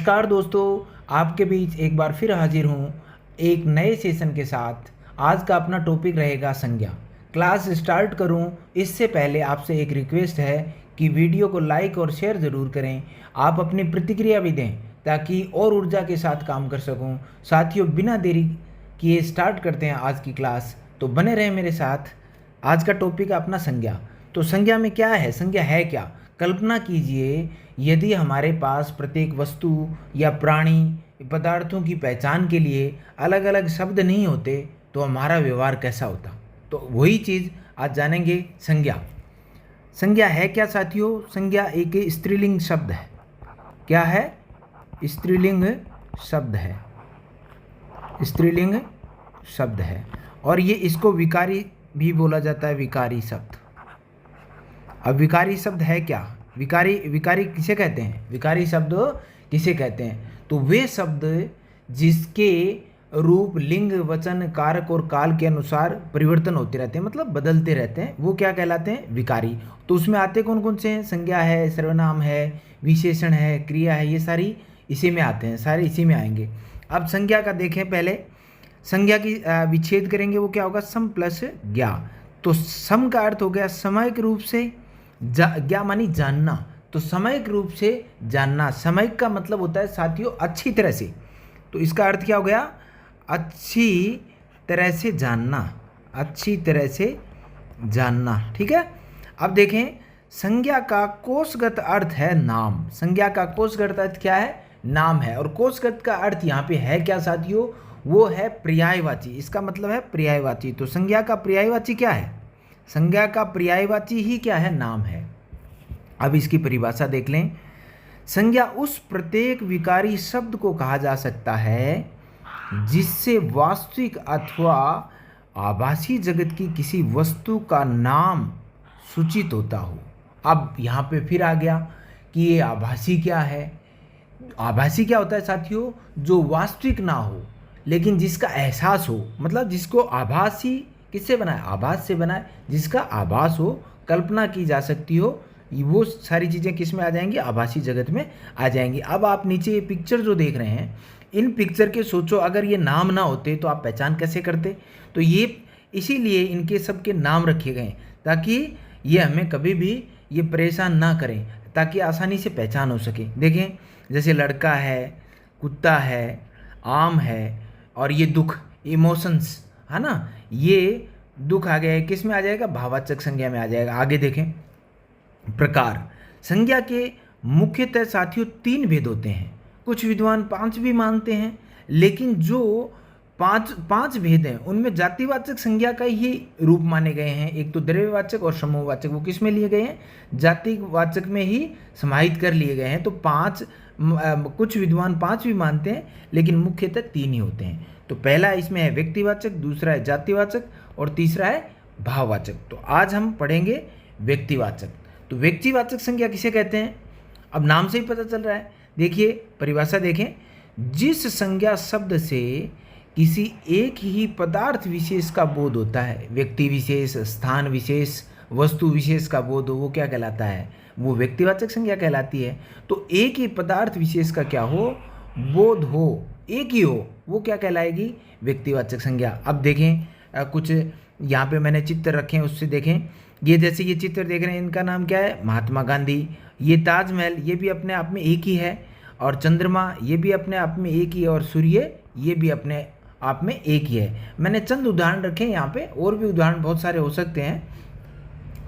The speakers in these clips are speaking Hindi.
नमस्कार दोस्तों, आपके बीच एक बार फिर हाजिर हूँ एक नए सेशन के साथ। आज का अपना टॉपिक रहेगा संज्ञा। क्लास स्टार्ट करूँ इससे पहले आपसे एक रिक्वेस्ट है कि वीडियो को लाइक और शेयर ज़रूर करें। आप अपनी प्रतिक्रिया भी दें ताकि और ऊर्जा के साथ काम कर सकूँ। साथियों, बिना देरी किए स्टार्ट करते हैं आज की क्लास, तो बने रहें मेरे साथ। आज का टॉपिक अपना संज्ञा। तो संज्ञा में क्या है, संज्ञा है क्या? कल्पना कीजिए, यदि हमारे पास प्रत्येक वस्तु या प्राणी पदार्थों की पहचान के लिए अलग अलग शब्द नहीं होते तो हमारा व्यवहार कैसा होता। तो वही चीज़ आज जानेंगे। संज्ञा। संज्ञा है क्या साथियों? संज्ञा एक स्त्रीलिंग शब्द है। क्या है? स्त्रीलिंग शब्द है। स्त्रीलिंग शब्द है और ये इसको विकारी भी बोला जाता है, विकारी शब्द। अब विकारी शब्द है क्या? विकारी विकारी किसे कहते हैं? विकारी शब्द किसे कहते हैं? तो वे शब्द जिसके रूप, लिंग, वचन, कारक और काल के अनुसार परिवर्तन होते रहते हैं, मतलब बदलते रहते हैं, वो क्या कहलाते हैं? विकारी। तो उसमें आते कौन कौन से हैं? संज्ञा है, सर्वनाम है, विशेषण है, क्रिया है, ये सारी इसी में आते हैं, सारे इसी में आएंगे। अब संज्ञा का देखें पहले। संज्ञा की विच्छेद करेंगे, वो क्या होगा? सम प्लस ज्ञा। तो सम का अर्थ हो गया सामयिक रूप से, ज्ञा मानी जानना। तो सामयिक रूप से जानना। सामयिक का मतलब होता है साथियों अच्छी तरह से। तो इसका अर्थ क्या हो गया? अच्छी तरह से जानना। अच्छी तरह से जानना, ठीक है। अब देखें, संज्ञा का कोशगत अर्थ है नाम। संज्ञा का कोशगत अर्थ क्या है? नाम है। और कोशगत का अर्थ यहाँ पे है क्या साथियों? वो है पर्यायवाची। इसका मतलब है पर्यायवाची। तो संज्ञा का पर्यायवाची क्या है? संज्ञा का पर्यायवाची ही क्या है? नाम है। अब इसकी परिभाषा देख लें। संज्ञा उस प्रत्येक विकारी शब्द को कहा जा सकता है जिससे वास्तविक अथवा आभासी जगत की किसी वस्तु का नाम सूचित होता हो। अब यहाँ पे फिर आ गया कि ये आभासी क्या है। आभासी क्या होता है साथियों? जो वास्तविक ना हो लेकिन जिसका एहसास हो, मतलब जिसको आभासी किससे बनाए? आभास से बनाए। जिसका आभास हो, कल्पना की जा सकती हो, वो सारी चीज़ें किस में आ जाएंगी? आभासी जगत में आ जाएंगी। अब आप नीचे ये पिक्चर जो देख रहे हैं, इन पिक्चर के सोचो, अगर ये नाम ना होते तो आप पहचान कैसे करते? तो ये इसीलिए इनके सब के नाम रखे गए ताकि ये हमें कभी भी ये परेशान ना करें, ताकि आसानी से पहचान हो सके। देखें, जैसे लड़का है, कुत्ता है, आम है, और ये दुख, इमोशंस है ना, ये दुख आ गया है, किस में आ जाएगा? भाववाचक संज्ञा में आ जाएगा। आगे देखें, प्रकार। संज्ञा के मुख्यतः साथियों 3 भेद होते हैं। कुछ विद्वान 5 भी मानते हैं, लेकिन जो पांच भेद हैं उनमें जातिवाचक संज्ञा का ही रूप माने गए हैं। एक तो द्रव्यवाचक और समूहवाचक, वो किस में लिए गए हैं? जातिवाचक में ही समाहित कर लिए गए हैं। तो कुछ विद्वान 5 भी मानते हैं, लेकिन मुख्यतः 3 ही होते हैं। तो पहला इसमें है व्यक्तिवाचक, दूसरा है जातिवाचक और तीसरा है भाववाचक। तो आज हम पढ़ेंगे व्यक्तिवाचक। तो व्यक्तिवाचक संज्ञा किसे कहते हैं? अब नाम से ही पता चल रहा है। देखिए परिभाषा देखें। जिस संज्ञा शब्द से किसी एक ही पदार्थ विशेष का बोध होता है, व्यक्ति विशेष, स्थान विशेष, वस्तु विशेष का बोध हो, वो क्या कहलाता है? वो व्यक्तिवाचक संज्ञा कहलाती है। तो एक ही पदार्थ विशेष का क्या हो? बोध हो, एक ही हो, वो क्या कहलाएगी? व्यक्तिवाचक संज्ञा। अब देखें, कुछ यहाँ पे मैंने चित्र रखे हैं, उससे देखें। ये जैसे ये चित्र देख रहे हैं, इनका नाम क्या है? महात्मा गांधी। ये ताजमहल, ये भी अपने आप में एक ही है। और चंद्रमा, ये भी अपने आप में एक ही है। और सूर्य, ये भी अपने आप में एक ही है। मैंने चंद उदाहरण रखे हैं यहाँ पे, और भी उदाहरण बहुत सारे हो सकते हैं।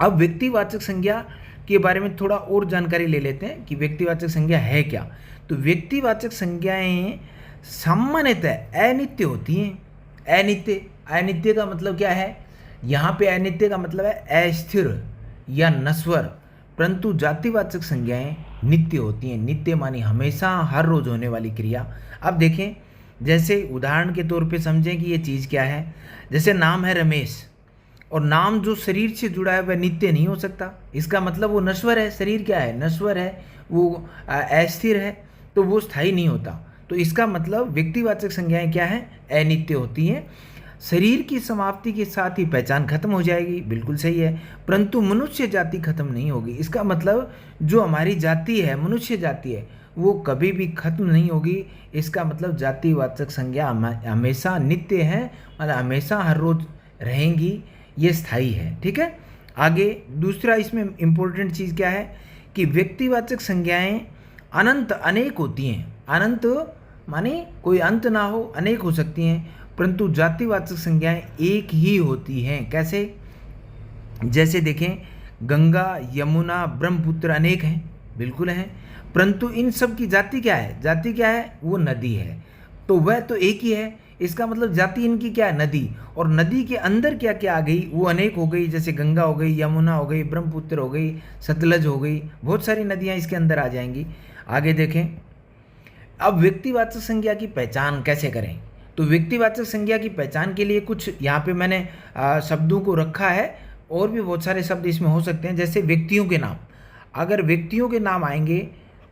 अब व्यक्तिवाचक संज्ञा के बारे में थोड़ा और जानकारी ले लेते हैं कि व्यक्तिवाचक संज्ञा है क्या। तो व्यक्तिवाचक संज्ञाएं सामान्यतः अनित्य होती हैं। अनित्य, अनित्य का मतलब क्या है? यहाँ पे अनित्य का मतलब है अस्थिर या नश्वर, परंतु जातिवाचक संज्ञाएं नित्य होती हैं। नित्य मानी हमेशा, हर रोज होने वाली क्रिया। अब देखें, जैसे उदाहरण के तौर पे समझें कि ये चीज़ क्या है। जैसे नाम है रमेश, और नाम जो शरीर से जुड़ा है वह नित्य नहीं हो सकता। इसका मतलब वो नश्वर है। शरीर क्या है? नश्वर है, वो अस्थिर है, तो वो स्थायी नहीं होता। तो इसका मतलब व्यक्तिवाचक संज्ञाएं क्या है? अनित्य होती हैं। शरीर की समाप्ति के साथ ही पहचान खत्म हो जाएगी, बिल्कुल सही है, परंतु मनुष्य जाति खत्म नहीं होगी। इसका मतलब जो हमारी जाति है, मनुष्य जाति है, वो कभी भी खत्म नहीं होगी। इसका मतलब जातिवाचक संज्ञा हमेशा नित्य है, मतलब हमेशा हर रोज रहेंगी, ये स्थायी है। ठीक है। आगे दूसरा इसमें इम्पोर्टेंट चीज़ क्या है कि व्यक्तिवाचक संज्ञाएं अनंत अनेक होती हैं। अनंत माने कोई अंत ना हो, अनेक हो सकती हैं, परंतु जातिवाचक संज्ञाएं एक ही होती हैं। कैसे? जैसे देखें, गंगा, यमुना, ब्रह्मपुत्र अनेक हैं, बिल्कुल हैं, परंतु इन सब की जाति क्या है? जाति क्या है? वो नदी है। तो वह तो एक ही है, इसका मतलब जाति इनकी क्या है? नदी। और नदी के अंदर क्या क्या आ गई? वो अनेक हो गई, जैसे गंगा हो गई, यमुना हो गई, ब्रह्मपुत्र हो गई, सतलज हो गई, बहुत सारी नदियाँ इसके अंदर आ जाएंगी। आगे देखें, अब व्यक्तिवाचक संज्ञा की पहचान कैसे करें? तो व्यक्तिवाचक संज्ञा की पहचान के लिए कुछ यहाँ पे मैंने शब्दों को रखा है, और भी बहुत सारे शब्द इसमें हो सकते हैं। जैसे व्यक्तियों के नाम, अगर व्यक्तियों के नाम आएंगे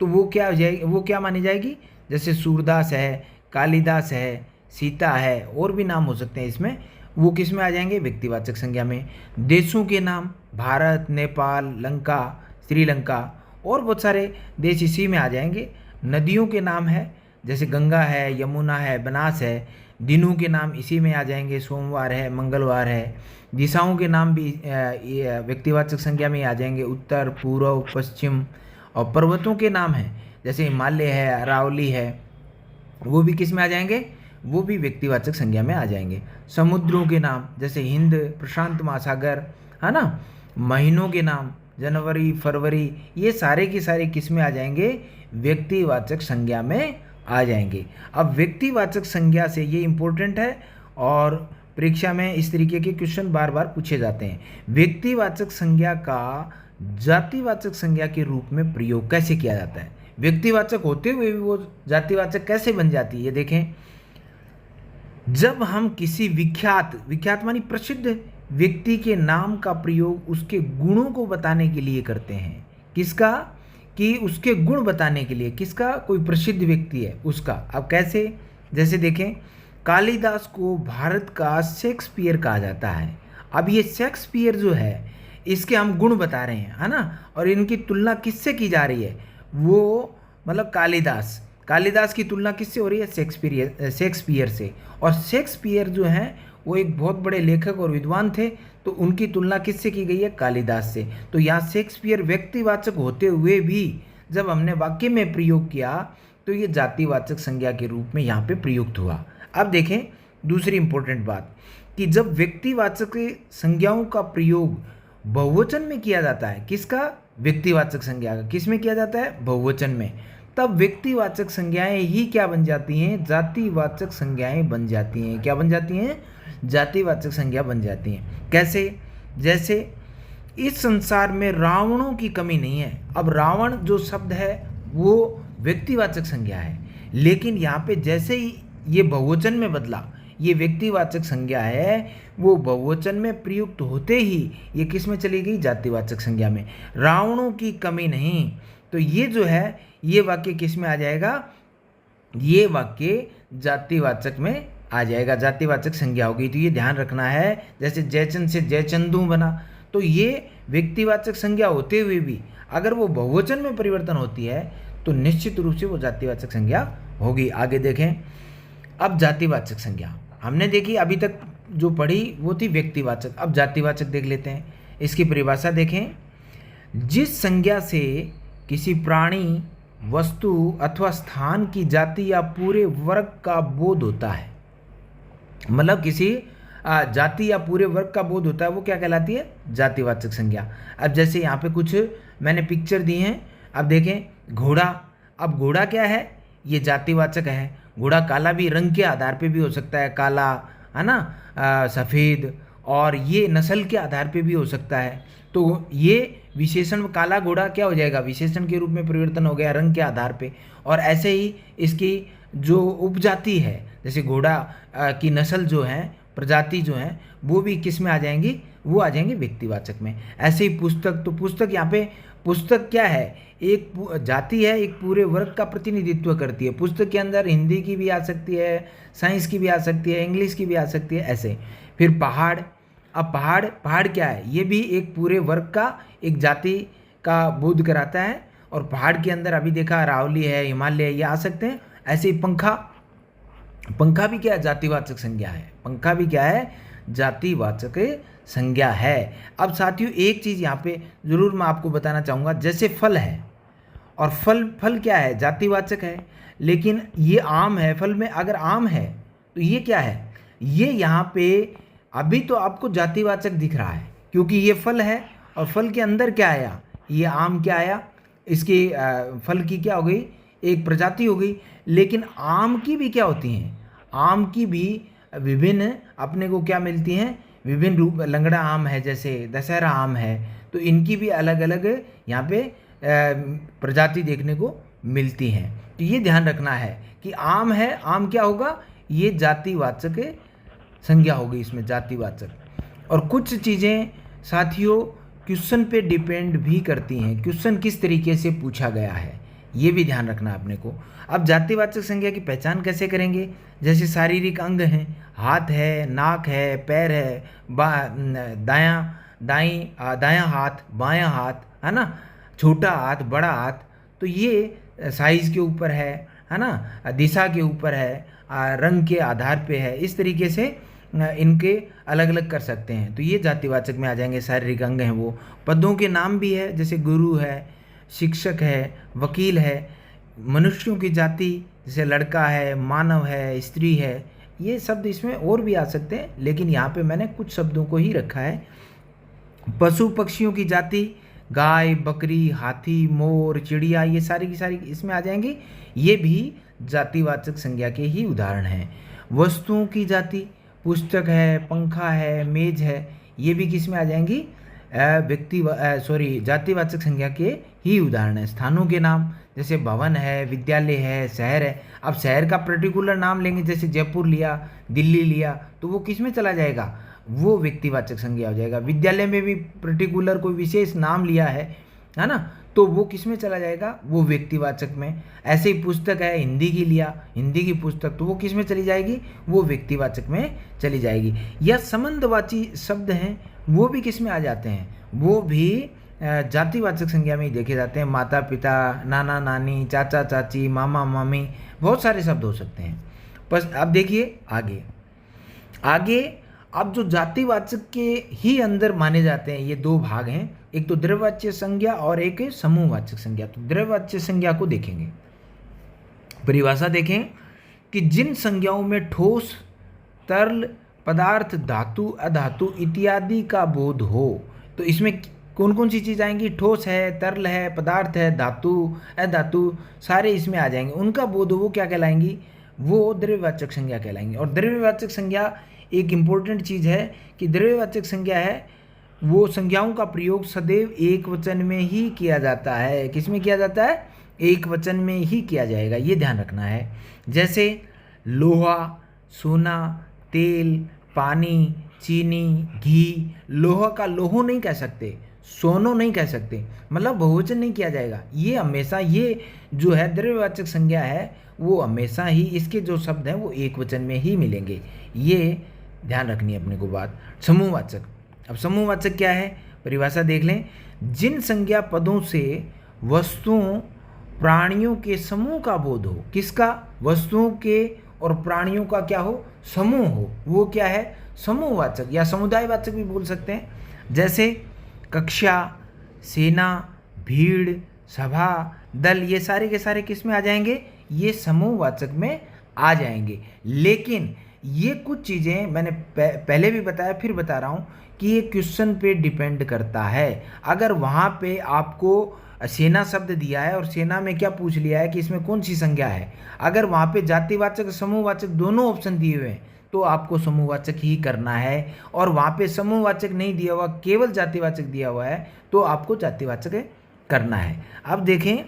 तो वो क्या हो जाएगी? वो क्या मानी जाएगी? जैसे सूरदास है, कालिदास है, सीता है, और भी नाम हो सकते हैं इसमें, वो किस में आ जाएंगे? व्यक्तिवाचक संज्ञा में। देशों के नाम, भारत, नेपाल, लंका, श्रीलंका, और बहुत सारे देश इसी में आ जाएंगे। नदियों के नाम है, जैसे गंगा है, यमुना है, बनास है। दिनों के नाम इसी में आ जाएंगे, सोमवार है, मंगलवार है। दिशाओं के नाम भी व्यक्तिवाचक संज्ञा में आ जाएंगे, उत्तर, पूर्व, पश्चिम। और पर्वतों के नाम हैं, जैसे हिमालय है, अरावली है, वो भी किस में आ जाएंगे? वो भी व्यक्तिवाचक संज्ञा में आ जाएंगे। समुद्रों के नाम, जैसे हिंद, प्रशांत महासागर, है ना। महीनों के नाम, जनवरी, फरवरी, ये सारे के सारे किस में आ जाएंगे? व्यक्तिवाचक संज्ञा में आ जाएंगे। अब व्यक्तिवाचक संज्ञा से ये इम्पोर्टेंट है, और परीक्षा में इस तरीके के क्वेश्चन बार बार पूछे जाते हैं। व्यक्तिवाचक संज्ञा का जातिवाचक संज्ञा के रूप में प्रयोग कैसे किया जाता है? व्यक्तिवाचक होते हुए भी वो जातिवाचक कैसे बन जाती है? ये देखें, जब हम किसी विख्यात मानी प्रसिद्ध व्यक्ति के नाम का प्रयोग उसके गुणों को बताने के लिए करते हैं। किसका? कि उसके गुण बताने के लिए। किसका? कोई प्रसिद्ध व्यक्ति है उसका। अब कैसे? जैसे देखें, कालिदास को भारत का शेक्सपियर कहा जाता है। अब ये शेक्सपियर जो है, इसके हम गुण बता रहे हैं, है ना, और इनकी तुलना किससे की जा रही है? वो मतलब कालिदास की तुलना किससे हो रही है? शेक्सपियर से। और शेक्सपियर जो हैं वो एक बहुत बड़े लेखक और विद्वान थे, तो उनकी तुलना किससे की गई है? कालिदास से। तो यहाँ शेक्सपियर व्यक्तिवाचक होते हुए भी जब हमने वाक्य में प्रयोग किया तो ये जातिवाचक संज्ञा के रूप में यहाँ पे प्रयुक्त हुआ। अब देखें दूसरी इंपॉर्टेंट बात, कि जब व्यक्तिवाचक संज्ञाओं का प्रयोग बहुवचन में किया जाता है, किसका? व्यक्तिवाचक संज्ञा का। किस में किया जाता है? बहुवचन में। तब व्यक्तिवाचक संज्ञाएं ही क्या बन जाती हैं? जातिवाचक संज्ञाएं बन जाती हैं। क्या बन जाती हैं? जातिवाचक संज्ञा बन जाती हैं। कैसे? जैसे इस संसार में रावणों की कमी नहीं है। अब रावण जो शब्द है वो व्यक्तिवाचक संज्ञा है, लेकिन यहाँ पे जैसे ही ये बहुवचन में बदला, ये व्यक्तिवाचक संज्ञा है, वो बहुवचन में प्रयुक्त होते ही ये किस में चली गई? जातिवाचक संज्ञा में। रावणों की कमी नहीं, तो ये जो है ये वाक्य किस में आ जाएगा? ये वाक्य जातिवाचक में आ जाएगा, जातिवाचक संज्ञा होगी। तो ये ध्यान रखना है। जैसे जयचंद से जयचंदू बना, तो ये व्यक्तिवाचक संज्ञा होते हुए भी अगर वो बहुवचन में परिवर्तन होती है तो निश्चित रूप से वो जातिवाचक संज्ञा होगी। आगे देखें, अब जातिवाचक संज्ञा हमने देखी, अभी तक जो पढ़ी वो थी व्यक्तिवाचक। अब जातिवाचक देख लेते हैं। इसकी परिभाषा देखें, जिस संज्ञा से किसी प्राणी, वस्तु अथवा स्थान की जाति या पूरे वर्ग का बोध होता है, मतलब किसी जाति या पूरे वर्ग का बोध होता है, वो क्या कहलाती है? जातिवाचक संज्ञा। अब जैसे यहाँ पे कुछ मैंने पिक्चर दी हैं, अब देखें घोड़ा। अब घोड़ा क्या है? ये जातिवाचक है। घोड़ा काला भी रंग के आधार पे भी हो सकता है, काला, है ना, सफ़ेद, और ये नस्ल के आधार पे भी हो सकता है। तो ये विशेषण काला घोड़ा क्या हो जाएगा? विशेषण के रूप में परिवर्तन हो गया रंग के आधार पे। और ऐसे ही इसकी जो उपजाति है, जैसे घोड़ा की नस्ल जो है, प्रजाति जो है, वो भी किस में आ जाएंगी? वो आ जाएंगे व्यक्तिवाचक में। ऐसे ही पुस्तक, तो पुस्तक यहाँ पे पुस्तक क्या है? एक जाति है, एक पूरे वर्ग का प्रतिनिधित्व करती है। पुस्तक के अंदर हिंदी की भी आ सकती है, साइंस की भी आ सकती है, इंग्लिश की भी आ सकती है, ऐसे। फिर पहाड़। अब पहाड़ क्या है? ये भी एक पूरे वर्ग का, एक जाति का बोध कराता है। और पहाड़ के अंदर अभी देखा अरावली है, हिमालय है, ये आ सकते हैं। ऐसे ही पंखा, पंखा भी क्या है, जातिवाचक संज्ञा है। पंखा भी क्या है, जातिवाचक संज्ञा है। अब साथियों एक चीज़ यहाँ पे ज़रूर मैं आपको बताना चाहूँगा, जैसे फल है, और फल फल क्या है, जातिवाचक है। लेकिन ये आम है, फल में अगर आम है तो ये क्या है, ये यहाँ पे अभी तो आपको जातिवाचक दिख रहा है क्योंकि ये फल है, और फल के अंदर क्या आया, ये आम क्या आया, इसकी फल की क्या हो गई, एक प्रजाति हो गई। लेकिन आम की भी क्या होती हैं, आम की भी विभिन्न अपने को क्या मिलती हैं, विभिन्न रूप। लंगड़ा आम है, जैसे दशहरा आम है, तो इनकी भी अलग अलग यहाँ पे प्रजाति देखने को मिलती हैं। तो ये ध्यान रखना है कि आम है, आम क्या होगा, ये जातिवाचक संज्ञा होगी, इसमें जातिवाचक। और कुछ चीज़ें साथियों क्वेश्चन पे डिपेंड भी करती हैं, क्वेश्चन किस तरीके से पूछा गया है, ये भी ध्यान रखना है अपने को। अब जातिवाचक संज्ञा की पहचान कैसे करेंगे, जैसे शारीरिक अंग हैं, हाथ है, नाक है, पैर है, दायां हाथ, बायां हाथ, है ना, छोटा हाथ, बड़ा हाथ, तो ये साइज़ के ऊपर है ना, दिशा के ऊपर है, रंग के आधार पे है, इस तरीके से इनके अलग अलग कर सकते हैं। तो ये जातिवाचक में आ जाएंगे, शारीरिक अंग हैं वो। पदों के नाम भी है, जैसे गुरु है, शिक्षक है, वकील है। मनुष्यों की जाति जैसे लड़का है, मानव है, स्त्री है, ये शब्द इसमें और भी आ सकते हैं, लेकिन यहाँ पे मैंने कुछ शब्दों को ही रखा है। पशु पक्षियों की जाति, गाय, बकरी, हाथी, मोर, चिड़िया, ये सारी की सारी इसमें आ जाएंगी, ये भी जातिवाचक संज्ञा के ही उदाहरण हैं। वस्तुओं की जाति, पुस्तक है, पंखा है, मेज है, ये भी किस में आ जाएंगी, जातिवाचक संज्ञा के ही उदाहरण है। स्थानों के नाम, जैसे भवन है, विद्यालय है, शहर है। अब शहर का पर्टिकुलर नाम लेंगे, जैसे जयपुर लिया, दिल्ली लिया, तो वो किस में चला जाएगा, वो व्यक्तिवाचक संज्ञा हो जाएगा। विद्यालय में भी पर्टिकुलर कोई विशेष नाम लिया है ना, तो वो किस में चला जाएगा, वो व्यक्तिवाचक में। ऐसे ही पुस्तक है, हिंदी की लिया, हिंदी की पुस्तक, तो वो किस में चली जाएगी, वो व्यक्तिवाचक में चली जाएगी। या संबंधवाची शब्द हैं, वो भी किस में आ जाते हैं, वो भी जातिवाचक संज्ञा में ही देखे जाते हैं। माता पिता, नाना नानी, चाचा चाची, मामा मामी, बहुत सारे शब्द हो सकते हैं। बस अब देखिए आगे आगे, अब जो जातिवाचक के ही अंदर माने जाते हैं, ये दो भाग हैं, एक तो द्रव्यवाच्य संज्ञा और एक समूहवाचक संज्ञा। तो द्रव्यवाच्य संज्ञा को देखेंगे, परिभाषा देखें कि जिन संज्ञाओं में ठोस, तरल पदार्थ, धातु, अधातु इत्यादि का बोध हो। तो इसमें कौन कौन सी चीज़ आएंगी, ठोस है, तरल है, पदार्थ है, धातु, अधातु, सारे इसमें आ जाएंगे। उनका बोध हो, वो क्या कहलाएंगी, वो द्रव्यवाचक संज्ञा कहलाएंगी। और द्रव्यवाचक संज्ञा एक इम्पोर्टेंट चीज़ है कि द्रव्यवाचक संज्ञा है, वो संज्ञाओं का प्रयोग सदैव एक वचन में ही किया जाता है। किस में किया जाता है, एक वचन में ही किया जाएगा, ये ध्यान रखना है। जैसे लोहा, सोना, तेल, पानी, चीनी, घी। लोहा का लोहो नहीं कह सकते, सोनो नहीं कह सकते, मतलब बहुवचन नहीं किया जाएगा। ये हमेशा, ये जो है द्रव्यवाचक संज्ञा है, वो हमेशा ही इसके जो शब्द हैं वो एक वचन में ही मिलेंगे, ये ध्यान रखनी है अपने को बात। समूहवाचक, अब समूहवाचक क्या है, परिभाषा देख लें। जिन संज्ञा पदों से वस्तुओं, प्राणियों के समूह का बोध हो। किसका, वस्तुओं के और प्राणियों का क्या हो, समूह हो, वो क्या है, समूहवाचक या समुदायवाचक भी बोल सकते हैं। जैसे कक्षा, सेना, भीड़, सभा, दल, ये सारे के सारे किस में आ जाएंगे, ये समूहवाचक में आ जाएंगे। लेकिन ये कुछ चीज़ें मैंने पहले भी बताया, फिर बता रहा हूँ कि ये क्वेश्चन पे डिपेंड करता है। अगर वहाँ पे आपको सेना शब्द दिया है और सेना में क्या पूछ लिया है कि इसमें कौन सी संज्ञा है, अगर वहाँ पे जातिवाचक समूहवाचक दोनों ऑप्शन दिए हुए हैं तो आपको समूहवाचक ही करना है। और वहाँ पे समूहवाचक नहीं दिया हुआ, केवल जातिवाचक दिया हुआ है, तो आपको जातिवाचक करना है। अब देखें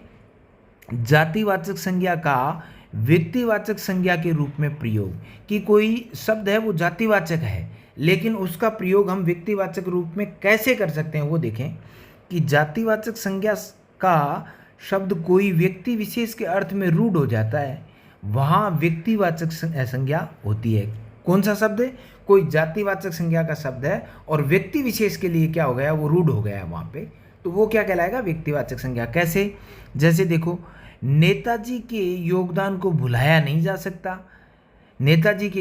जातिवाचक संज्ञा का व्यक्तिवाचक संज्ञा के रूप में प्रयोग, कि कोई शब्द है वो जातिवाचक है लेकिन उसका प्रयोग हम व्यक्तिवाचक रूप में कैसे कर सकते हैं, वो देखें कि जातिवाचक संज्ञा का शब्द कोई व्यक्ति विशेष के अर्थ में रूढ़ हो जाता है, वहाँ व्यक्तिवाचक संज्ञा होती है। कौन सा शब्द है, कोई जातिवाचक संज्ञा का शब्द है और व्यक्ति विशेष के लिए क्या हो गया, वो रूढ़ हो गया है वहाँ पे, तो वो क्या कहलाएगा, व्यक्तिवाचक संज्ञा। कैसे, जैसे देखो, नेताजी के योगदान को भुलाया नहीं जा सकता। नेताजी के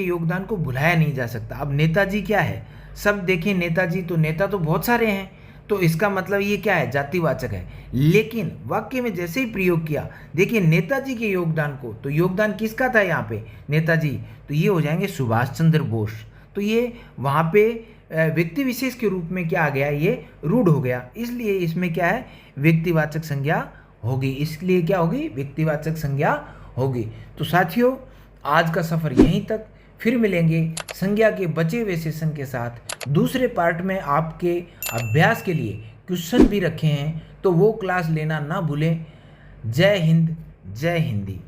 योगदान को भुलाया नहीं जा सकता। अब नेताजी क्या है, सब देखें नेताजी, तो नेता तो बहुत सारे हैं, तो इसका मतलब ये क्या है, जातिवाचक है। लेकिन वाक्य में जैसे ही प्रयोग किया, देखिए नेताजी के योगदान को, तो योगदान किसका था यहाँ पे, नेताजी, तो ये हो जाएंगे सुभाष चंद्र बोस। तो ये वहाँ पे व्यक्ति विशेष के रूप में क्या आ गया, ये रूढ़ हो गया, इसलिए इसमें क्या है, व्यक्तिवाचक संज्ञा होगी। इसलिए क्या होगी, व्यक्तिवाचक संज्ञा होगी। तो साथियों, आज का सफ़र यहीं तक, फिर मिलेंगे संज्ञा के बचे हुए सेशन के साथ। दूसरे पार्ट में आपके अभ्यास के लिए क्वेश्चन भी रखे हैं, तो वो क्लास लेना ना भूलें। जय हिंद, जय हिंदी।